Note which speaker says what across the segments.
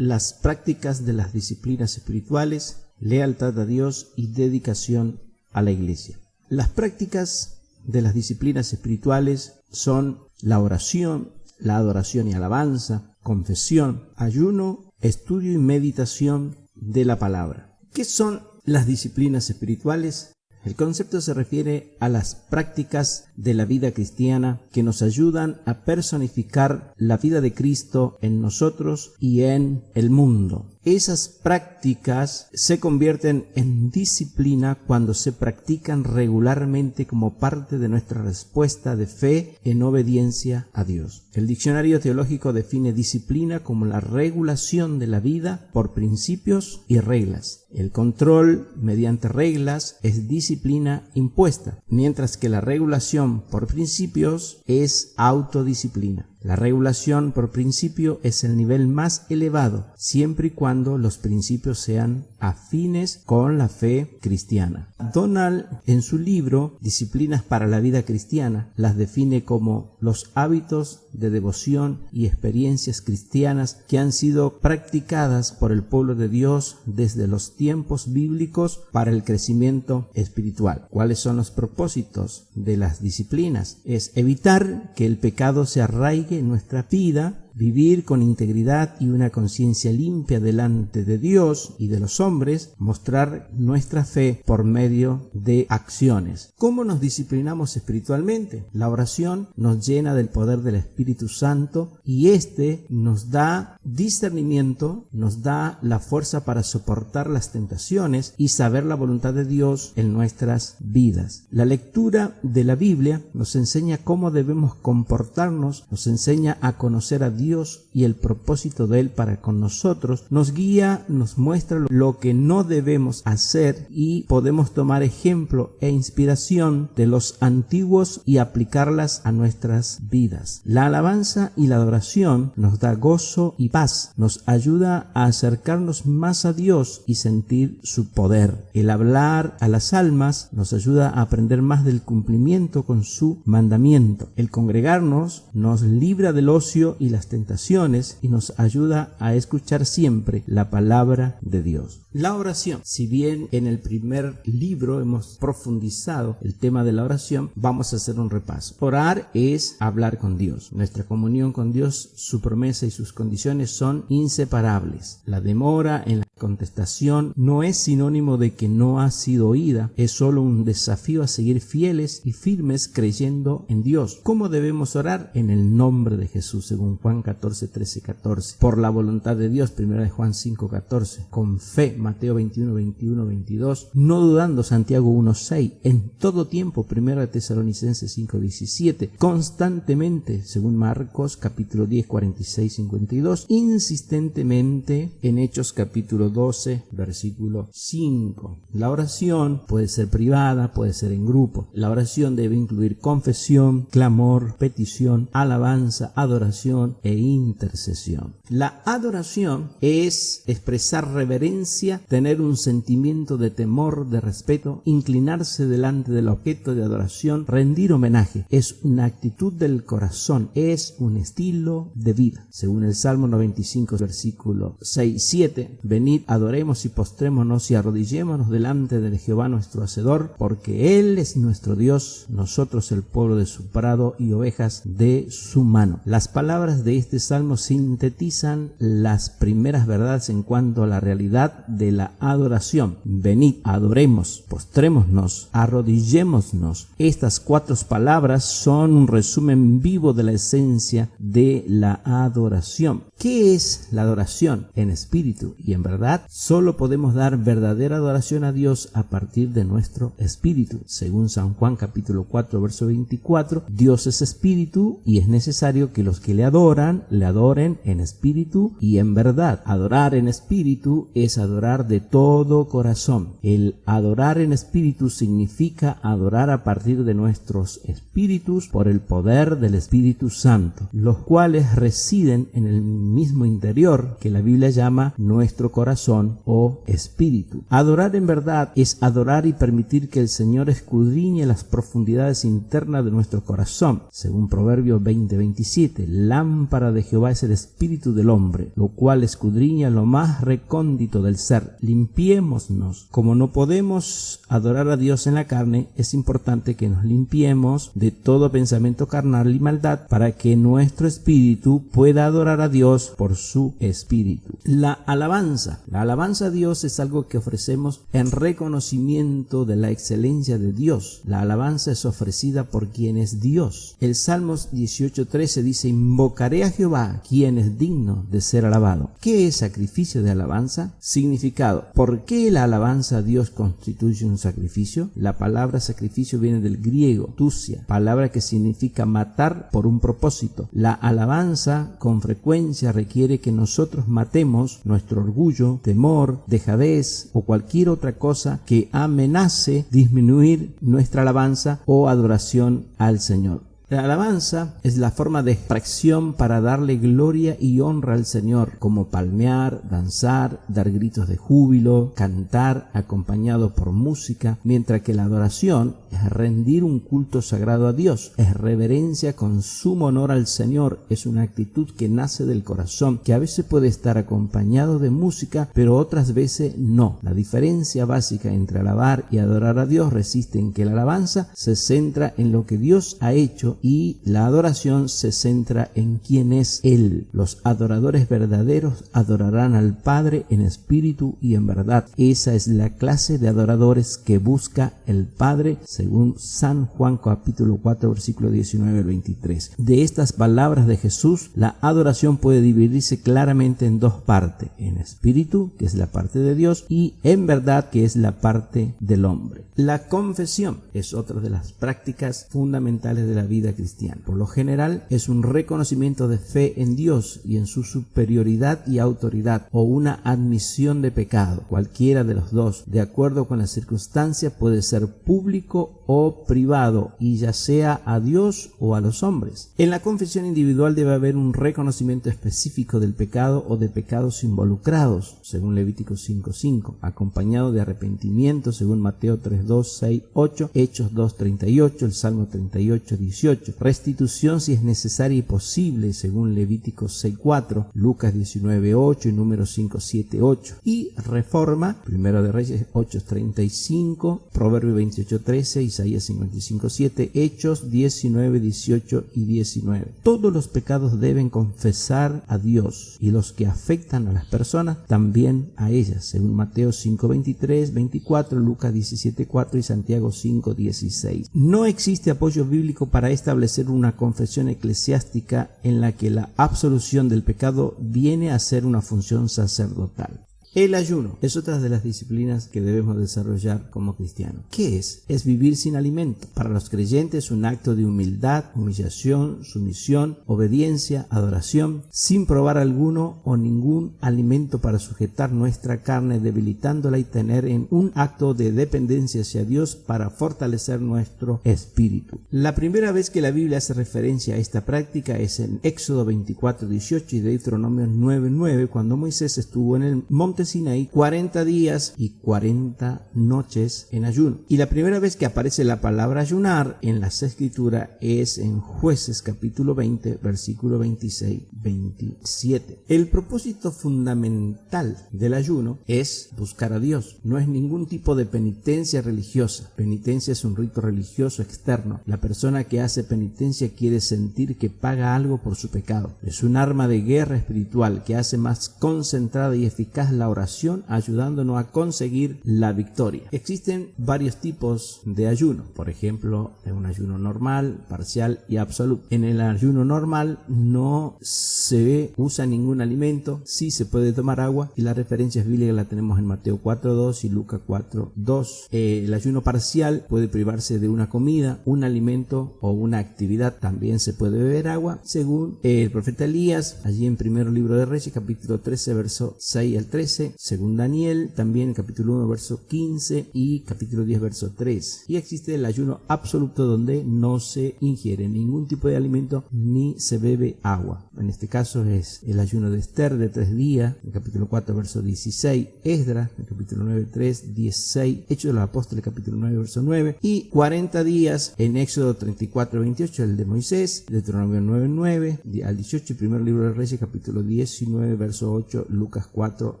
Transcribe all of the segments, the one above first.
Speaker 1: las prácticas de las disciplinas espirituales, lealtad a Dios y dedicación a la iglesia. Las prácticas de las disciplinas espirituales son la oración, la adoración y alabanza, confesión, ayuno, estudio y meditación de la palabra. ¿Qué son las disciplinas espirituales? El concepto se refiere a las prácticas de la vida cristiana que nos ayudan a personificar la vida de Cristo en nosotros y en el mundo. Esas prácticas se convierten en disciplina cuando se practican regularmente como parte de nuestra respuesta de fe en obediencia a Dios. El diccionario teológico define disciplina como la regulación de la vida por principios y reglas. El control mediante reglas es disciplina impuesta, mientras que la regulación por principios es autodisciplina. La regulación por principio es el nivel más elevado, siempre y cuando los principios sean afines con la fe cristiana. Donald, en su libro Disciplinas para la vida cristiana, las define como los hábitos de devoción y experiencias cristianas que han sido practicadas por el pueblo de Dios desde los tiempos bíblicos para el crecimiento espiritual. ¿Cuáles son los propósitos de las disciplinas? Es evitar que el pecado se arraigue en nuestra vida, vivir con integridad y una conciencia limpia delante de Dios y de los hombres, mostrar nuestra fe por medio de acciones. ¿Cómo nos disciplinamos espiritualmente? La oración nos llena del poder del Espíritu Santo y este nos da discernimiento, nos da la fuerza para soportar las tentaciones y saber la voluntad de Dios en nuestras vidas. La lectura de la Biblia nos enseña cómo debemos comportarnos, nos enseña a conocer a Dios y el propósito de Él para con nosotros, nos guía, nos muestra lo que no debemos hacer y podemos tomar ejemplo e inspiración de los antiguos y aplicarlas a nuestras vidas. La alabanza y la adoración nos da gozo y paz, nos ayuda a acercarnos más a Dios y sentir su poder. El hablar a las almas nos ayuda a aprender más del cumplimiento con su mandamiento. El congregarnos nos libra del ocio y las tentaciones y nos ayuda a escuchar siempre la palabra de Dios. La oración, si bien en el primer libro hemos profundizado el tema de la oración, vamos a hacer un repaso. Orar es hablar con Dios. Nuestra comunión con Dios, su promesa y sus condiciones son inseparables. La demora en la contestación no es sinónimo de que no ha sido oída, es solo un desafío a seguir fieles y firmes creyendo en Dios. ¿Cómo debemos orar? En el nombre de Jesús, según Juan 14:13-14. Por la voluntad de Dios, 1 Juan 5:14. Con fe, Mateo 21:21-22. No dudando, Santiago 1:6. En todo tiempo, 1 Tesalonicenses 5:17. Constantemente, según Marcos capítulo 10, 46-52. Insistentemente, en Hechos capítulo 12, versículo 5. La oración puede ser privada, puede ser en grupo. La oración debe incluir confesión, clamor, petición, alabanza, adoración e intercesión. La adoración es expresar reverencia, tener un sentimiento de temor, de respeto, inclinarse delante del objeto de adoración, rendir homenaje. Es una actitud del corazón, es un estilo de vida. Según el Salmo 95, versículo 6-7, venid, adoremos y postrémonos y arrodillémonos delante de Jehová nuestro Hacedor, porque Él es nuestro Dios, nosotros el pueblo de su prado y ovejas de su mano. Las palabras de este salmo sintetizan las primeras verdades en cuanto a la realidad de la adoración. Venid, adoremos, postrémonos, arrodillémonos. Estas cuatro palabras son un resumen vivo de la esencia de la adoración. ¿Qué es la adoración? En espíritu y en verdad, solo podemos dar verdadera adoración a Dios a partir de nuestro espíritu. Según San Juan capítulo 4, verso 24, Dios es espíritu y es necesario que los que le adoren en espíritu y en verdad. Adorar en espíritu es adorar de todo corazón. El adorar en espíritu significa adorar a partir de nuestros espíritus por el poder del Espíritu Santo, los cuales residen en el mismo interior que la Biblia llama nuestro corazón corazón o espíritu. Adorar en verdad es adorar y permitir que el Señor escudriñe las profundidades internas de nuestro corazón. Según Proverbios 20:27, lámpara de Jehová es el espíritu del hombre, lo cual escudriña lo más recóndito del ser. Limpiémonos. Como no podemos adorar a Dios en la carne, es importante que nos limpiemos de todo pensamiento carnal y maldad para que nuestro espíritu pueda adorar a Dios por su espíritu. La alabanza a Dios es algo que ofrecemos en reconocimiento de la excelencia de Dios. La alabanza es ofrecida por quien es Dios. El Salmos 18:13 dice: invocaré a Jehová, quien es digno de ser alabado. ¿Qué es sacrificio de alabanza? Significado: ¿por qué la alabanza a Dios constituye un sacrificio? La palabra sacrificio viene del griego tusia, palabra que significa matar por un propósito. La alabanza con frecuencia requiere que nosotros matemos nuestro orgullo, temor, dejadez o cualquier otra cosa que amenace disminuir nuestra alabanza o adoración al Señor. La alabanza es la forma de expresión para darle gloria y honra al Señor, como palmear, danzar, dar gritos de júbilo, cantar acompañado por música, mientras que la adoración es rendir un culto sagrado a Dios, es reverencia con sumo honor al Señor, es una actitud que nace del corazón, que a veces puede estar acompañado de música, pero otras veces no. La diferencia básica entre alabar y adorar a Dios reside en que la alabanza se centra en lo que Dios ha hecho y la adoración se centra en quién es Él. Los adoradores verdaderos adorarán al Padre en espíritu y en verdad. Esa es la clase de adoradores que busca el Padre, según San Juan capítulo 4 versículo 19 al 23. De estas palabras de Jesús, la adoración puede dividirse claramente en dos partes: en espíritu, que es la parte de Dios, y en verdad, que es la parte del hombre. La confesión es otra de las prácticas fundamentales de la vida cristiana. Por lo general es un reconocimiento de fe en Dios y en su superioridad y autoridad, o una admisión de pecado. Cualquiera de los dos, de acuerdo con las circunstancias, puede ser público o privado, y ya sea a Dios o a los hombres. En la confesión individual debe haber un reconocimiento específico del pecado o de pecados involucrados, según Levítico 5:5, acompañado de arrepentimiento, según Mateo 3:2, 6, 8, Hechos 2:38, el Salmo 38:18, restitución si es necesaria y posible, según Levítico 6:4, Lucas 19:8 y Números 5:7-8, y reforma, Primero de Reyes 8:35, Proverbios 28:13, Isaías 55:7, Hechos 19:18 y 19. Todos los pecados deben confesar a Dios, y los que afectan a las personas también a ellas, según Mateo 5:23, 24, Lucas 17:4 y Santiago 5:16. No existe apoyo bíblico para establecer una confesión eclesiástica en la que la absolución del pecado viene a ser una función sacerdotal. El ayuno es otra de las disciplinas que debemos desarrollar como cristianos. ¿Qué es? Es vivir sin alimento. Para los creyentes, un acto de humildad, humillación, sumisión, obediencia, adoración, sin probar alguno o ningún alimento para sujetar nuestra carne, debilitándola, y tener en un acto de dependencia hacia Dios para fortalecer nuestro espíritu. La primera vez que la Biblia hace referencia a esta práctica es en Éxodo 24:18 y Deuteronomio 9:9, cuando Moisés estuvo en el monte Sinaí 40 días y 40 noches en ayuno. Y la primera vez que aparece la palabra ayunar en las escrituras es en Jueces capítulo 20 versículo 26-27. El propósito fundamental del ayuno es buscar a Dios. No es ningún tipo de penitencia religiosa. Penitencia es un rito religioso externo. La persona que hace penitencia quiere sentir que paga algo por su pecado. Es un arma de guerra espiritual que hace más concentrada y eficaz la oración, ayudándonos a conseguir la victoria. Existen varios tipos de ayuno. Por ejemplo, un ayuno normal, parcial y absoluto. En el ayuno normal no se usa ningún alimento, sí se puede tomar agua, y las referencias bíblicas las tenemos en Mateo 4:2 y Lucas 4:2. El ayuno parcial puede privarse de una comida, un alimento o una actividad. También se puede beber agua, según el profeta Elías, allí en Primero Libro de Reyes, capítulo 13, verso 6 al 13. 13, según Daniel, también capítulo 1, verso 15 y capítulo 10, verso 3. Y existe el ayuno absoluto donde no se ingiere ningún tipo de alimento ni se bebe agua. En este caso es el ayuno de Esther de 3 días, en capítulo 4, verso 16, Esdras, en capítulo 9, 3, 16, Hechos de los Apóstoles, capítulo 9, verso 9, y 40 días en Éxodo 34, 28, el de Moisés, Deuteronomio 9, 9, al 18, primer libro de Reyes, capítulo 19, verso 8, Lucas 4,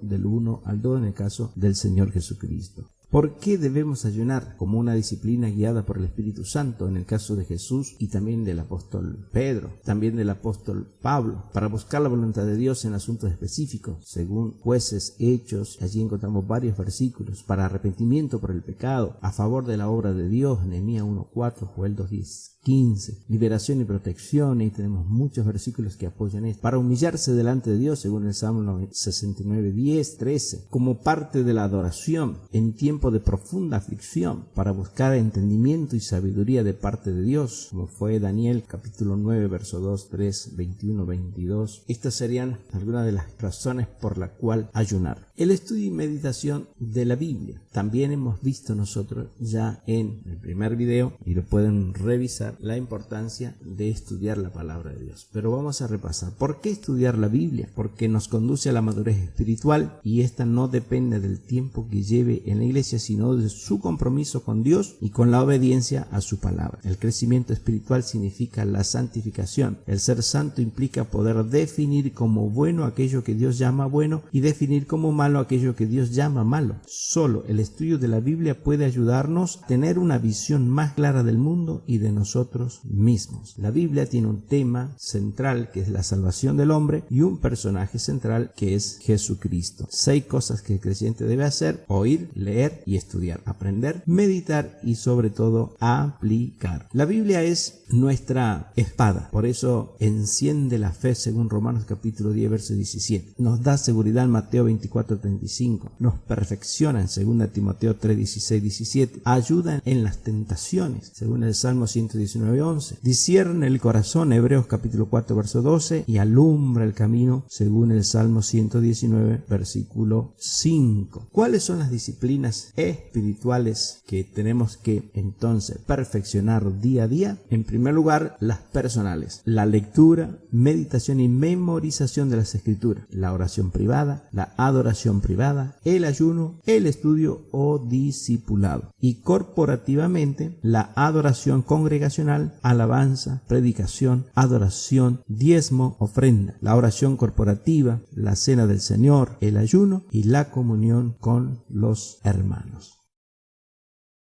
Speaker 1: del 1 al 2, en el caso del Señor Jesucristo. ¿Por qué debemos ayunar? Como una disciplina guiada por el Espíritu Santo, en el caso de Jesús y también del apóstol Pedro, también del apóstol Pablo, para buscar la voluntad de Dios en asuntos específicos, según Jueces, Hechos. Allí encontramos varios versículos para arrepentimiento por el pecado, a favor de la obra de Dios, Nehemías 1:4, Joel 2:10. 15, liberación y protección, y tenemos muchos versículos que apoyan esto. Para humillarse delante de Dios, según el Salmo 69, 10, 13, como parte de la adoración en tiempo de profunda aflicción, para buscar entendimiento y sabiduría de parte de Dios, como fue Daniel capítulo 9, verso 2, 3, 21, 22. Estas serían algunas de las razones por la cual ayunar. El estudio y meditación de la Biblia. También hemos visto nosotros ya en el primer video, y lo pueden revisar, la importancia de estudiar la palabra de Dios. Pero vamos a repasar. ¿Por qué estudiar la Biblia? Porque nos conduce a la madurez espiritual, y esta no depende del tiempo que lleve en la iglesia, sino de su compromiso con Dios y con la obediencia a su palabra. El crecimiento espiritual significa la santificación. El ser santo implica poder definir como bueno aquello que Dios llama bueno y definir como malo aquello que Dios llama malo. Solo el estudio de la Biblia puede ayudarnos a tener una visión más clara del mundo y de nosotros mismos. La Biblia tiene un tema central que es la salvación del hombre y un personaje central que es Jesucristo. 6 cosas que el creyente debe hacer: oír, leer y estudiar, aprender, meditar y sobre todo aplicar. La Biblia es nuestra espada, por eso enciende la fe, según Romanos capítulo 10, verso 17. Nos da seguridad en Mateo 24, 35. Nos perfecciona en 2 Timoteo 3, 16, 17. Ayuda en las tentaciones, según el Salmo 119, 11. Discierne el corazón, Hebreos capítulo 4, verso 12. Y alumbra el camino, según el Salmo 119, versículo 5. ¿Cuáles son las disciplinas espirituales que tenemos que entonces perfeccionar día a día? En primer lugar, las personales: la lectura, meditación y memorización de las escrituras, la oración privada, la adoración privada, el ayuno, el estudio o discipulado. Y corporativamente, la adoración congregacional, alabanza, predicación, adoración, diezmo, ofrenda, la oración corporativa, la cena del Señor, el ayuno y la comunión con los hermanos.